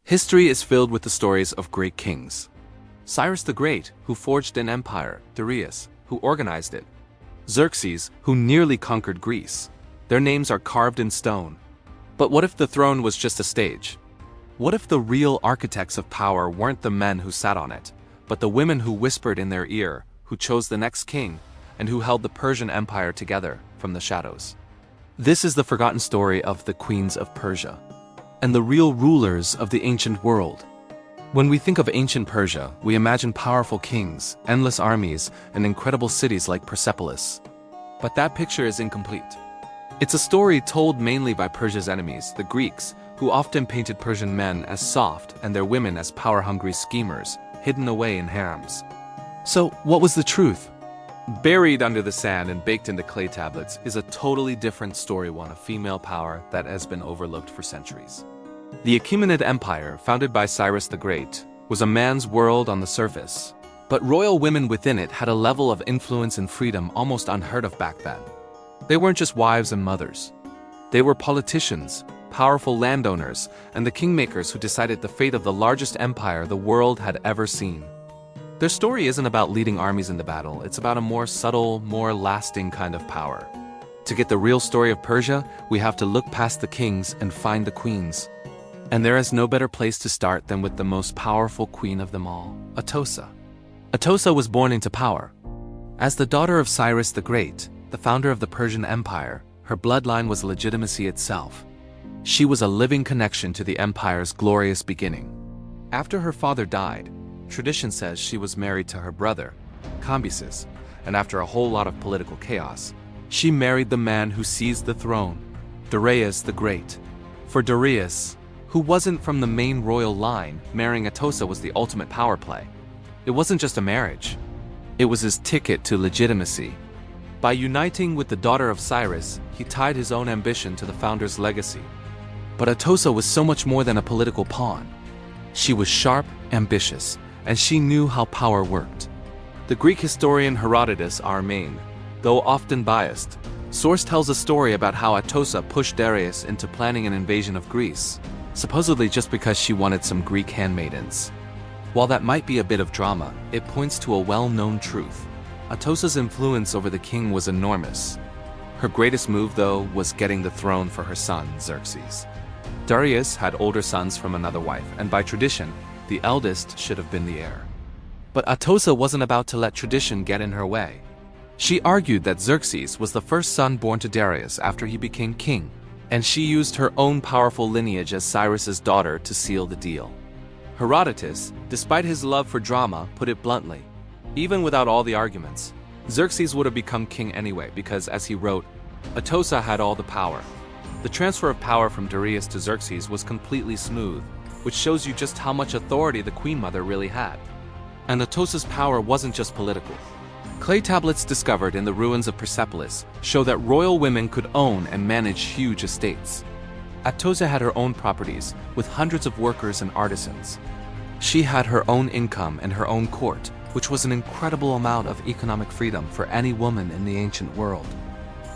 History is filled with the stories of great kings. Cyrus the Great, who forged an empire, Darius, who organized it, Xerxes, who nearly conquered Greece. Their names are carved in stone. But what if the throne was just a stage? What if the real architects of power weren't the men who sat on it, but the women who whispered in their ear, who chose the next king, and who held the Persian Empire together from the shadows? This is the forgotten story of the queens of Persia, and the real rulers of the ancient world. When we think of ancient Persia, we imagine powerful kings, endless armies, and incredible cities like Persepolis. But that picture is incomplete. It's a story told mainly by Persia's enemies, the Greeks, who often painted Persian men as soft and their women as power-hungry schemers, hidden away in harems. So, what was the truth? Buried under the sand and baked into clay tablets is a totally different story, one of female power that has been overlooked for centuries. The Achaemenid Empire, founded by Cyrus the Great, was a man's world on the surface, but royal women within it had a level of influence and freedom almost unheard of back then. They weren't just wives and mothers. They were politicians, powerful landowners, and the kingmakers who decided the fate of the largest empire the world had ever seen. Their story isn't about leading armies into battle, it's about a more subtle, more lasting kind of power. To get the real story of Persia, we have to look past the kings and find the queens. And there is no better place to start than with the most powerful queen of them all, Atossa. Atossa was born into power. As the daughter of Cyrus the Great, the founder of the Persian Empire, her bloodline was legitimacy itself. She was a living connection to the empire's glorious beginning. After her father died, tradition says she was married to her brother, Cambyses, and after a whole lot of political chaos, she married the man who seized the throne, Darius the Great. For Darius, who wasn't from the main royal line, marrying Atossa was the ultimate power play. It wasn't just a marriage. It was his ticket to legitimacy. By uniting with the daughter of Cyrus, he tied his own ambition to the founder's legacy. But Atossa was so much more than a political pawn. She was sharp, ambitious, and she knew how power worked. The Greek historian Herodotus, our main, though often biased, source tells a story about how Atossa pushed Darius into planning an invasion of Greece, supposedly just because she wanted some Greek handmaidens. While that might be a bit of drama, it points to a well-known truth. Atossa's influence over the king was enormous. Her greatest move, though, was getting the throne for her son, Xerxes. Darius had older sons from another wife, and by tradition, the eldest should have been the heir. But Atossa wasn't about to let tradition get in her way. She argued that Xerxes was the first son born to Darius after he became king, and she used her own powerful lineage as Cyrus's daughter to seal the deal. Herodotus, despite his love for drama, put it bluntly. Even without all the arguments, Xerxes would have become king anyway because, as he wrote, Atossa had all the power. The transfer of power from Darius to Xerxes was completely smooth, which shows you just how much authority the queen mother really had. And Atossa's power wasn't just political. Clay tablets discovered in the ruins of Persepolis show that royal women could own and manage huge estates. Atossa had her own properties, with hundreds of workers and artisans. She had her own income and her own court, which was an incredible amount of economic freedom for any woman in the ancient world.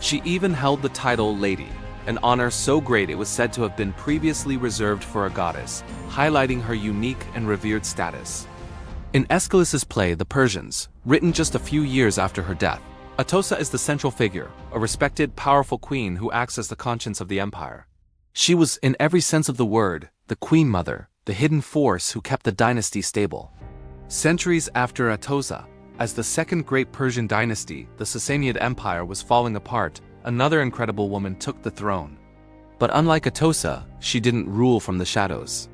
She even held the title Lady, an honor so great it was said to have been previously reserved for a goddess, highlighting her unique and revered status. In Aeschylus's play The Persians, written just a few years after her death, Atossa is the central figure, a respected, powerful queen who acts as the conscience of the empire. She was, in every sense of the word, the queen mother, the hidden force who kept the dynasty stable. Centuries after Atossa, as the second great Persian dynasty, the Sassanid Empire, was falling apart, another incredible woman took the throne. But unlike Atossa, she didn't rule from the shadows.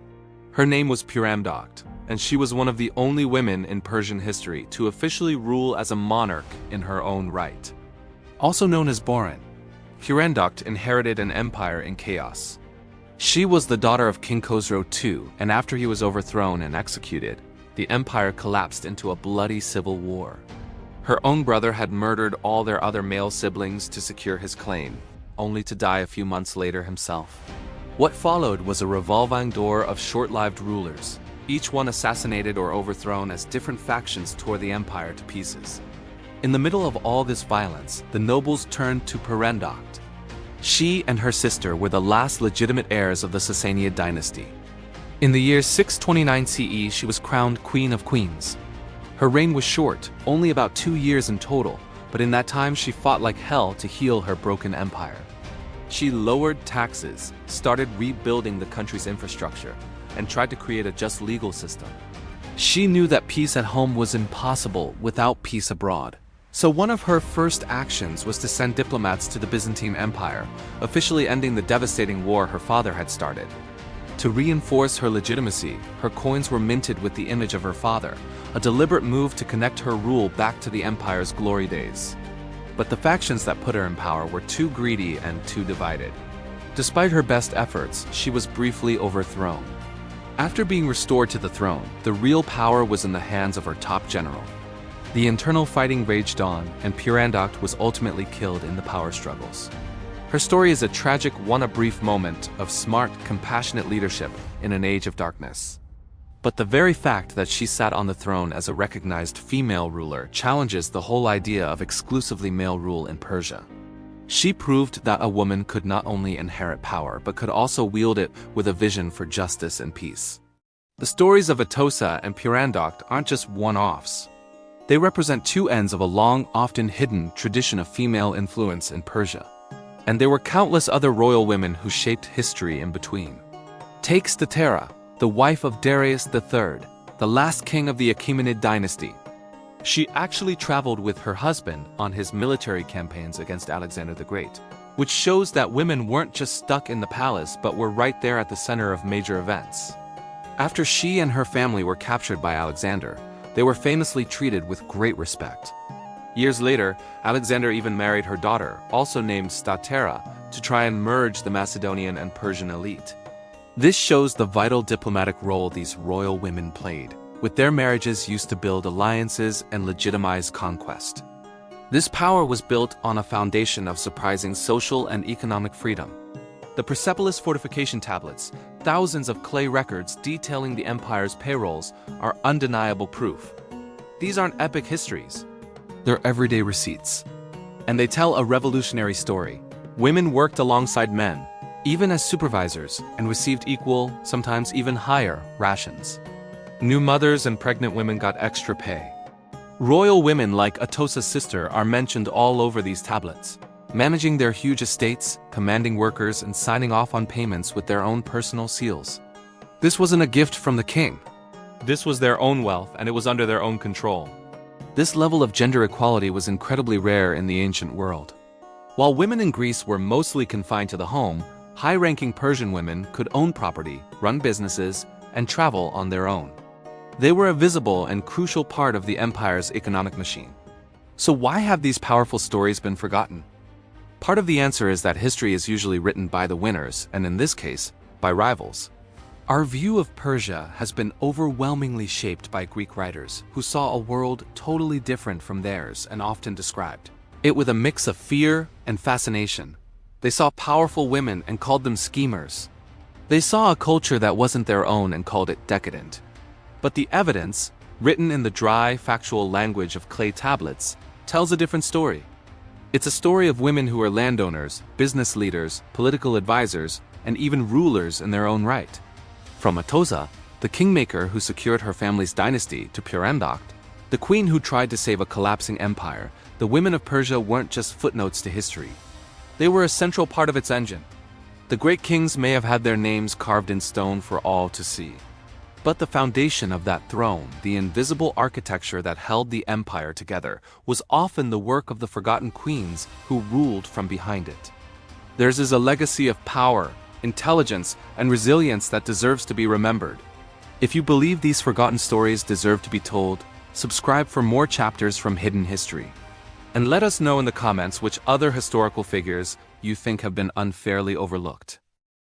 Her name was Purandokht, and she was one of the only women in Persian history to officially rule as a monarch in her own right. Also known as Boran, Purandokht inherited an empire in chaos. She was the daughter of King Khosrow II, and after he was overthrown and executed, the empire collapsed into a bloody civil war. Her own brother had murdered all their other male siblings to secure his claim, only to die a few months later himself. What followed was a revolving door of short-lived rulers, each one assassinated or overthrown as different factions tore the empire to pieces. In the middle of all this violence, the nobles turned to Purandokht. She and her sister were the last legitimate heirs of the Sassanid dynasty. In the year 629 CE, she was crowned Queen of Queens. Her reign was short, only about 2 years in total, but in that time she fought like hell to heal her broken empire. She lowered taxes, started rebuilding the country's infrastructure, and tried to create a just legal system. She knew that peace at home was impossible without peace abroad. So one of her first actions was to send diplomats to the Byzantine Empire, officially ending the devastating war her father had started. To reinforce her legitimacy, her coins were minted with the image of her father, a deliberate move to connect her rule back to the empire's glory days. But the factions that put her in power were too greedy and too divided. Despite her best efforts, she was briefly overthrown. After being restored to the throne, the real power was in the hands of her top general. The internal fighting raged on, and Pyrrhandoct was ultimately killed in the power struggles. Her story is a tragic a brief moment of smart, compassionate leadership in an age of darkness. But the very fact that she sat on the throne as a recognized female ruler challenges the whole idea of exclusively male rule in Persia. She proved that a woman could not only inherit power, but could also wield it with a vision for justice and peace. The stories of Atossa and Pyrrhandoct aren't just one-offs. They represent two ends of a long, often hidden tradition of female influence in Persia. And there were countless other royal women who shaped history in between. Take Statera, the wife of Darius III, the last king of the Achaemenid dynasty. She actually traveled with her husband on his military campaigns against Alexander the Great, which shows that women weren't just stuck in the palace but were right there at the center of major events. After she and her family were captured by Alexander, they were famously treated with great respect. Years later, Alexander even married her daughter, also named Statera, to try and merge the Macedonian and Persian elite. This shows the vital diplomatic role these royal women played, with their marriages used to build alliances and legitimize conquest. This power was built on a foundation of surprising social and economic freedom. The Persepolis fortification tablets, thousands of clay records detailing the empire's payrolls, are undeniable proof. These aren't epic histories. They're everyday receipts. And they tell a revolutionary story. Women worked alongside men, even as supervisors, and received equal, sometimes even higher, rations. New mothers and pregnant women got extra pay. Royal women like Atossa's sister are mentioned all over these tablets, managing their huge estates, commanding workers, and signing off on payments with their own personal seals. This wasn't a gift from the king. This was their own wealth, and it was under their own control. This level of gender equality was incredibly rare in the ancient world. While women in Greece were mostly confined to the home, high-ranking Persian women could own property, run businesses, and travel on their own. They were a visible and crucial part of the empire's economic machine. So why have these powerful stories been forgotten? Part of the answer is that history is usually written by the winners, and in this case, by rivals. Our view of Persia has been overwhelmingly shaped by Greek writers who saw a world totally different from theirs and often described it with a mix of fear and fascination. They saw powerful women and called them schemers. They saw a culture that wasn't their own and called it decadent. But the evidence, written in the dry, factual language of clay tablets, tells a different story. It's a story of women who are landowners, business leaders, political advisors, and even rulers in their own right. From Atossa, the kingmaker who secured her family's dynasty, to Pyrrhandoct, the queen who tried to save a collapsing empire, the women of Persia weren't just footnotes to history. They were a central part of its engine. The great kings may have had their names carved in stone for all to see. But the foundation of that throne, the invisible architecture that held the empire together, was often the work of the forgotten queens who ruled from behind it. Theirs is a legacy of power, intelligence, and resilience that deserves to be remembered. If you believe these forgotten stories deserve to be told, subscribe for more chapters from Hidden History. And let us know in the comments which other historical figures you think have been unfairly overlooked.